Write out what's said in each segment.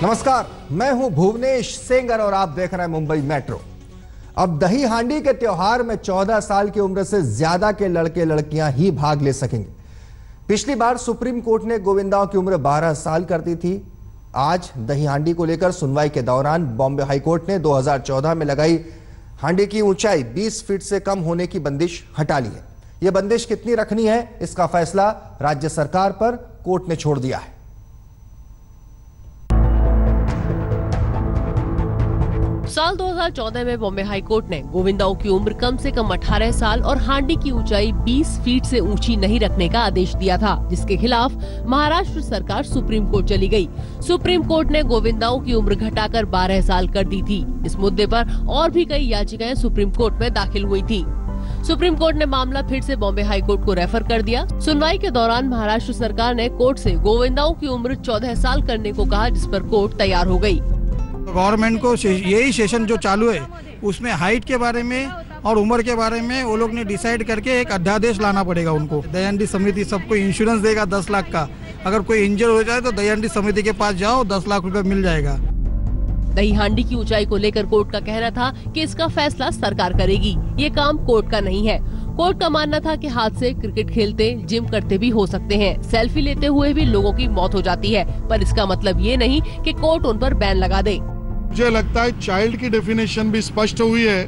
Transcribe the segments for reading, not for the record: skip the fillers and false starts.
नमस्कार, मैं हूं भुवनेश सेंगर और आप देख रहे हैं मुंबई मेट्रो। अब दही हांडी के त्योहार में 14 साल की उम्र से ज्यादा के लड़के लड़कियां ही भाग ले सकेंगे। पिछली बार सुप्रीम कोर्ट ने गोविंदाओं की उम्र 12 साल कर दी थी। आज दही हांडी को लेकर सुनवाई के दौरान बॉम्बे हाईकोर्ट ने 2014 में लगाई हांडी की ऊंचाई 20 फीट से कम होने की बंदिश हटा ली है। यह बंदिश कितनी रखनी है, इसका फैसला राज्य सरकार पर कोर्ट ने छोड़ दिया है। साल 2014 में बॉम्बे हाईकोर्ट ने गोविंदाओं की उम्र कम से कम 18 साल और हांडी की ऊंचाई 20 फीट से ऊंची नहीं रखने का आदेश दिया था, जिसके खिलाफ महाराष्ट्र सरकार सुप्रीम कोर्ट चली गई। सुप्रीम कोर्ट ने गोविंदाओं की उम्र घटाकर 12 साल कर दी थी। इस मुद्दे पर और भी कई याचिकाएं सुप्रीम कोर्ट में दाखिल हुई थी। सुप्रीम कोर्ट ने मामला फिर से बॉम्बे हाईकोर्ट को रेफर कर दिया। सुनवाई के दौरान महाराष्ट्र सरकार ने कोर्ट से गोविंदाओं की उम्र 14 साल करने को कहा, जिस पर कोर्ट तैयार हो गई। गवर्नमेंट को यही सेशन जो चालू है उसमें हाइट के बारे में और उम्र के बारे में वो लोग ने डिसाइड करके एक अध्यादेश लाना पड़ेगा उनको। दयानिधि समिति सबको इंश्योरेंस देगा 10 लाख का। अगर कोई इंजर हो जाए तो दयानिधि समिति के पास जाओ, 10 लाख रुपए मिल जाएगा। दही हांडी की ऊंचाई को लेकर कोर्ट का कहना था कि इसका फैसला सरकार करेगी, ये काम कोर्ट का नहीं है। कोर्ट का मानना था कि हादसे क्रिकेट खेलते, जिम करते भी हो सकते हैं, सेल्फी लेते हुए भी लोगों की मौत हो जाती है, पर इसका मतलब ये नहीं कि कोर्ट उन पर बैन लगा दे। मुझे लगता है चाइल्ड की डेफिनेशन भी स्पष्ट हुई है।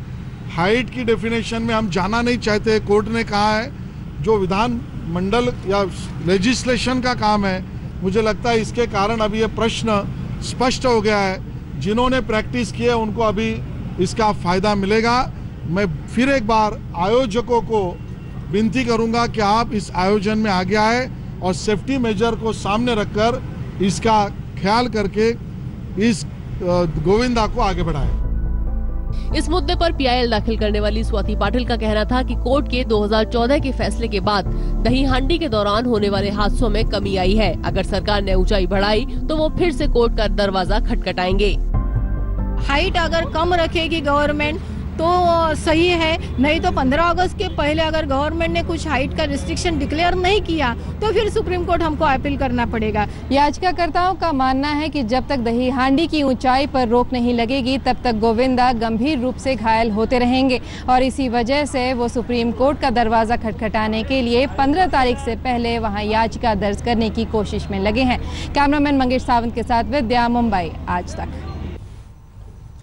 हाइट की डेफिनेशन में हम जाना नहीं चाहते। कोर्ट ने कहा है जो विधान मंडल या लेजिस्लेशन का काम है, मुझे लगता है इसके कारण अभी ये प्रश्न स्पष्ट हो गया है। जिन्होंने प्रैक्टिस की है उनको अभी इसका फायदा मिलेगा। मैं फिर एक बार आयोजकों को विनती करूंगा कि आप इस आयोजन में आगे आए और सेफ्टी मेजर को सामने रखकर इसका ख्याल करके इस गोविंदा को आगे बढ़ाएं। इस मुद्दे पर पीआईएल दाखिल करने वाली स्वाति पाटिल का कहना था कि कोर्ट के 2014 के फैसले के बाद दही हांडी के दौरान होने वाले हादसों में कमी आई है। अगर सरकार ने ऊंचाई बढ़ाई तो वो फिर से कोर्ट का दरवाजा खटखटाएंगे। हाइट अगर कम रखेगी गवर्नमेंट तो सही है, नहीं तो 15 अगस्त के पहले अगर गवर्नमेंट ने कुछ हाइट का रिस्ट्रिक्शन डिक्लेयर नहीं किया तो फिर सुप्रीम कोर्ट हमको अपील करना पड़ेगा। याचिकाकर्ताओं का मानना है कि जब तक दही हांडी की ऊंचाई पर रोक नहीं लगेगी तब तक गोविंदा गंभीर रूप से घायल होते रहेंगे और इसी वजह से वो सुप्रीम कोर्ट का दरवाजा खटखटाने के लिए 15 तारीख से पहले वहां याचिका दर्ज करने की कोशिश में लगे हैं। कैमरामैन मंगेश सावंत के साथ विद्या, मुंबई आज तक।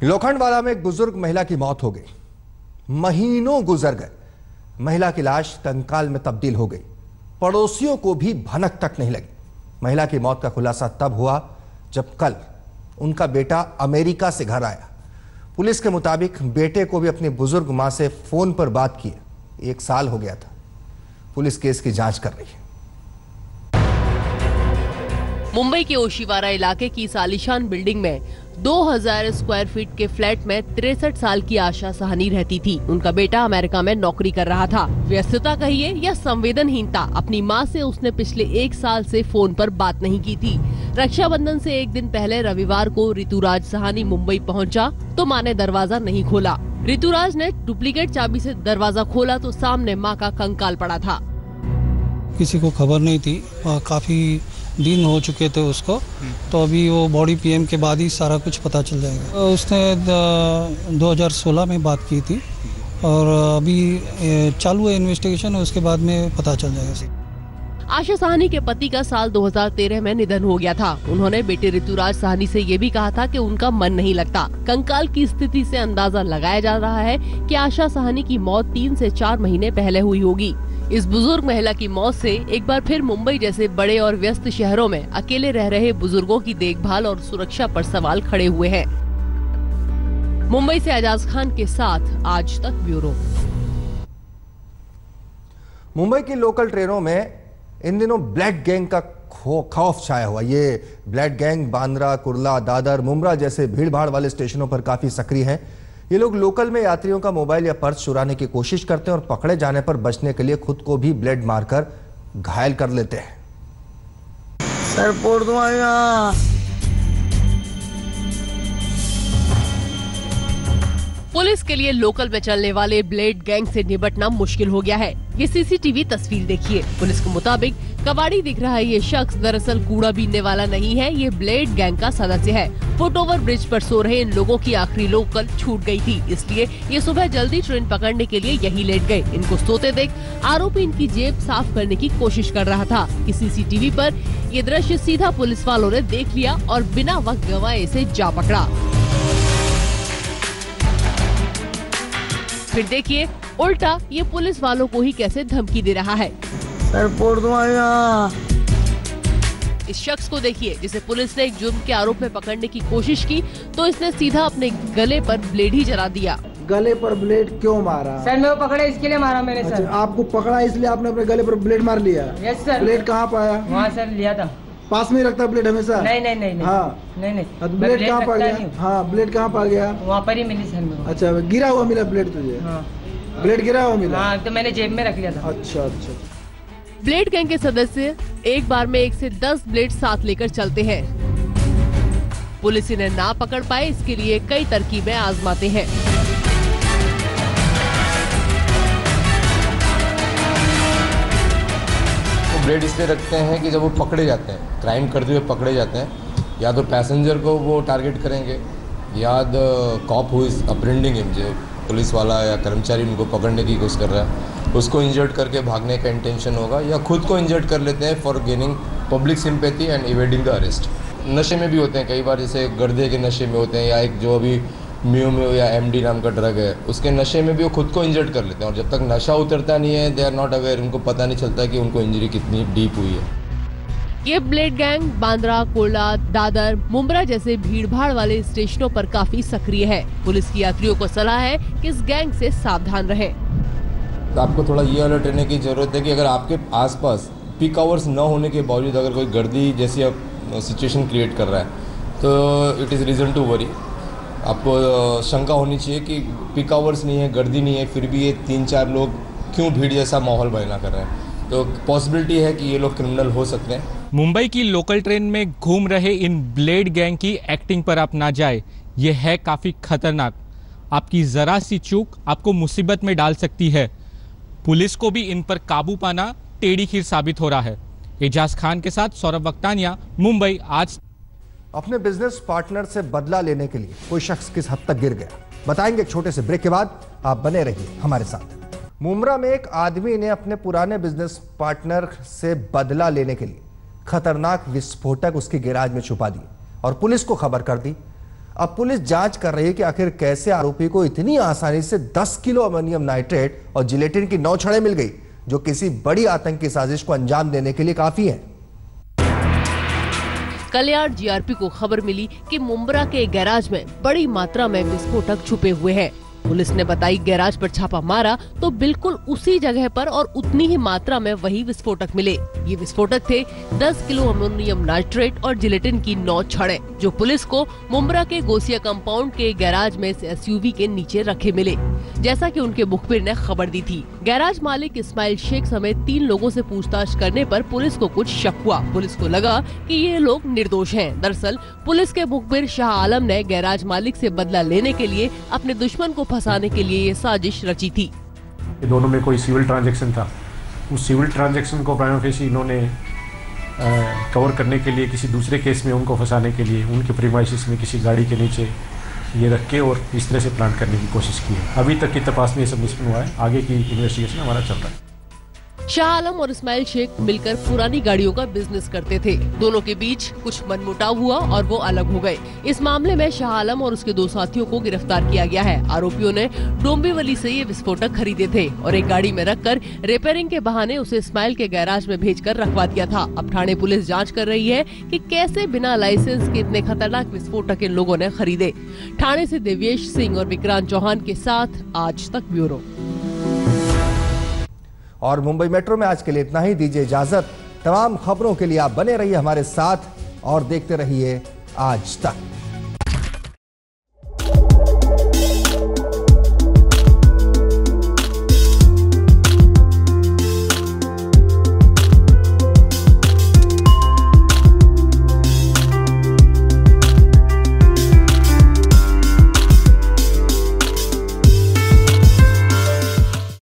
लोखंडवाला में एक बुजुर्ग महिला की मौत हो गई। महीनों गुजर गए, महिला की लाश कंकाल में तब्दील हो गई। पड़ोसियों को भी भनक तक नहीं लगी। महिला की मौत का खुलासा तब हुआ जब कल उनका बेटा अमेरिका से घर आया। पुलिस के मुताबिक बेटे को भी अपनी बुजुर्ग मां से फोन पर बात किए 1 साल हो गया था। पुलिस केस की जांच कर रही है। मुंबई के ओशिवारा इलाके की इस आलीशान बिल्डिंग में 2000 स्क्वायर फीट के फ्लैट में 63 साल की आशा साहनी रहती थी। उनका बेटा अमेरिका में नौकरी कर रहा था। व्यस्तता कहिए या संवेदनहीनता, अपनी मां से उसने पिछले 1 साल से फोन पर बात नहीं की थी। रक्षाबंधन से 1 दिन पहले रविवार को ऋतुराज साहनी मुंबई पहुंचा तो मां ने दरवाजा नहीं खोला। ऋतुराज ने डुप्लीकेट चाबी से दरवाजा खोला तो सामने मां का कंकाल पड़ा था। किसी को खबर नहीं थी, काफी दिन हो चुके थे उसको, तो अभी वो बॉडी पीएम के बाद ही सारा कुछ पता चल जाएगा। उसने 2016 में बात की थी और अभी चालू है इन्वेस्टिगेशन, उसके बाद में पता चल जाएगा। आशा साहनी के पति का साल 2013 में निधन हो गया था। उन्होंने बेटे ऋतुराज साहनी से ये भी कहा था कि उनका मन नहीं लगता। कंकाल की स्थिति से अंदाजा लगाया जा रहा है कि आशा साहनी की मौत 3 से 4 महीने पहले हुई होगी। इस बुजुर्ग महिला की मौत से एक बार फिर मुंबई जैसे बड़े और व्यस्त शहरों में अकेले रह रहे बुजुर्गों की देखभाल और सुरक्षा पर सवाल खड़े हुए हैं। मुंबई से एजाज खान के साथ आज तक ब्यूरो। मुंबई की लोकल ट्रेनों में इन दिनों ब्लैक गैंग का खौफ छाया हुआ। ये ब्लैक गैंग बांद्रा, कुर्ला, दादर, मुंब्रा जैसे भीड़भाड़ वाले स्टेशनों पर काफी सक्रिय है। ये लोग लोकल में यात्रियों का मोबाइल या पर्स चुराने की कोशिश करते हैं और पकड़े जाने पर बचने के लिए खुद को भी ब्लेड मारकर घायल कर लेते हैं। सर पोड़ दूंगा। पुलिस के लिए लोकल में चलने वाले ब्लेड गैंग से निपटना मुश्किल हो गया है। ये सीसीटीवी तस्वीर देखिए। पुलिस के मुताबिक कबाड़ी दिख रहा है ये शख्स दरअसल कूड़ा बीनने वाला नहीं है, ये ब्लेड गैंग का सदस्य है। फुटओवर ब्रिज पर सो रहे इन लोगों की आखिरी लोकल छूट गई थी, इसलिए ये सुबह जल्दी ट्रेन पकड़ने के लिए यही लेट गए। इनको सोते देख आरोपी इनकी जेब साफ करने की कोशिश कर रहा था कि सीसीटीवी पर ये दृश्य सीधा पुलिस वालों ने देख लिया और बिना वक्त गंवाए इसे जा पकड़ा। फिर देखिए उल्टा ये पुलिस वालों को ही कैसे धमकी दे रहा है। सर फोड़ दूंगा। इस शख्स को देखिए जिसे पुलिस ने एक जुर्म के आरोप में पकड़ने की कोशिश की तो इसने सीधा अपने गले पर ब्लेड ही जला दिया। गले पर ब्लेड क्यों मारा? सर मैं वो पकड़ा इसके लिए मारा मैंने। सर आपको पकड़ा इसलिए आपने अपने गले पर ब्लेड मार लिया? Yes sir. ब्लेड कहाँ पाया? वहाँ सर लिया था। पास में रखता ब्लेड हमेशा? नहीं। हाँ नहीं। ब्लेड कहाँ पा गया? हाँ ब्लेड कहाँ पा गया? वहाँ पर ही मिली सर मेरे को। अच्छा गिरा हुआ मिला ब्लेड तुझे? हाँ। ब्लेड गिरा हुआ मिला? हाँ तो मैंने जेब में रख लिया था। अच्छा। ब्लेड गैंग के सदस्य एक बार में 1 से 10 ब्लेड साथ लेकर चलते हैं। पुलिस इन्हें ना पकड़ पाए इसके लिए कई तरकीबें आजमाते हैं। ब्लेड इसलिए रखते हैं कि जब वो पकड़े जाते हैं, क्राइम करते हुए पकड़े जाते हैं, या तो पैसेंजर को वो टारगेट करेंगे या कॉप हु इज अप्रेंडिंग हिम, जो पुलिस वाला या कर्मचारी उनको पकड़ने की कोशिश कर रहा है, उसको इंजर्ड करके भागने का इंटेंशन होगा, या खुद को इंजर्ड कर लेते हैं for gaining public sympathy and evading the arrest. नशे में भी होते हैं कई बार, जैसे गर्दे के नशे में होते हैं, या एक जो अभी म्यू या एमडी नाम का ड्रग है उसके नशे में भी वो खुद को इंजर्ड कर लेते हैं, और जब तक नशा उतरता नहीं है दे आर नॉट अवेयर, उनको पता नहीं चलता कि उनको इंजरी कितनी डीप हुई है। ये blade gang Bandra, Cola, Dadar, Mumbra जैसे भीड़भाड़ वाले स्टेशनों पर काफी सक्रिय है। पुलिस की यात्रियों को सलाह है कि इस गैंग से सावधान रहें। तो आपको थोड़ा ये अलर्ट रहने की जरूरत है कि अगर आपके आसपास पीक आवर्स न होने के बावजूद अगर कोई गर्दी जैसी सिचुएशन क्रिएट कर रहा है तो it is reason to worry. आपको शंका होनी चाहिए कि पीक आवर्स नहीं है, गर्दी नहीं है, फिर भी ये 3-4 लोग क्यों भीड़ जैसा माहौल बना कर रहे हैं, तो पॉसिबिलिटी है कि ये लोग क्रिमिनल हो सकते हैं। मुंबई की लोकल ट्रेन में घूम रहे इन ब्लेड गैंग की एक्टिंग पर आप ना जाए, ये है काफ़ी खतरनाक। आपकी ज़रा सी चूक आपको मुसीबत में डाल सकती है। पुलिस को भी इन पर काबू पाना टेढ़ी खीर साबित हो रहा है। एजाज खान के साथ सौरभ वक्तानिया, मुंबई आज। अपने बिजनेस पार्टनर से बदला लेने के लिए कोई शख्स किस हद तक गिर गया, बताएंगे एक छोटे से ब्रेक के बाद। आप बने रहिए हमारे साथ। मुंब्रा में एक आदमी ने अपने पुराने बिजनेस पार्टनर से बदला लेने के लिए खतरनाक विस्फोटक उसके गैराज में छुपा दिए और पुलिस को खबर कर दी। अब पुलिस जांच कर रही है कि आखिर कैसे आरोपी को इतनी आसानी से 10 किलो अमोनियम नाइट्रेट और जिलेटिन की 9 छड़ें मिल गई, जो किसी बड़ी आतंकी साजिश को अंजाम देने के लिए काफी है। कल्याण जीआरपी को खबर मिली कि मुंब्रा के गैराज में बड़ी मात्रा में विस्फोटक छुपे हुए हैं। पुलिस ने बताई गैराज पर छापा मारा तो बिल्कुल उसी जगह पर और उतनी ही मात्रा में वही विस्फोटक मिले। ये विस्फोटक थे 10 किलो अमोनियम नाइट्रेट और जिलेटिन की 9 छड़ें, जो पुलिस को मुंब्रा के गोसिया कंपाउंड के गैराज में एसयूवी के नीचे रखे मिले, जैसा कि उनके मुखबिर ने खबर दी थी। गैराज मालिक इस्माइल शेख समेत 3 लोगों से पूछताछ करने पर पुलिस को कुछ शक हुआ। पुलिस को लगा कि ये लोग निर्दोष हैं। दरअसल पुलिस के मुखबिर शाह आलम ने गैराज मालिक से बदला लेने के लिए अपने दुश्मन को फंसाने के लिए ये साजिश रची थी। दोनों में कोई सिविल ट्रांजैक्शन था, उस सिविल ट्रांजैक्शन को प्राइमा फेसी इन्होंने कवर करने के लिए किसी दूसरे केस में उनको फंसाने के लिए उनके प्रीमाइसिस में किसी गाड़ी के नीचे ये रख के और इस तरह से प्लान करने की कोशिश की है। अभी तक की तपास में ये सब निष्पन्न हुआ है, आगे की इन्वेस्टिगेशन हमारा चल रहा है। शाह आलम और इस्माइल शेख मिलकर पुरानी गाड़ियों का बिजनेस करते थे। दोनों के बीच कुछ मनमुटाव हुआ और वो अलग हो गए। इस मामले में शाह आलम और उसके 2 साथियों को गिरफ्तार किया गया है। आरोपियों ने डोंबिवली से ये विस्फोटक खरीदे थे और एक गाड़ी में रखकर रिपेयरिंग के बहाने उसे इस्माइल के गैराज में भेजकर रखवा दिया था। अब थाने पुलिस जाँच कर रही है कि कैसे बिना लाइसेंस के इतने खतरनाक विस्फोटक इन लोगों ने खरीदे। थाने से देवेश सिंह और विक्रांत चौहान के साथ आज तक ब्यूरो। और मुंबई मेट्रो में आज के लिए इतना ही। दीजिए इजाजत। तमाम खबरों के लिए आप बने रहिए हमारे साथ और देखते रहिए आज तक।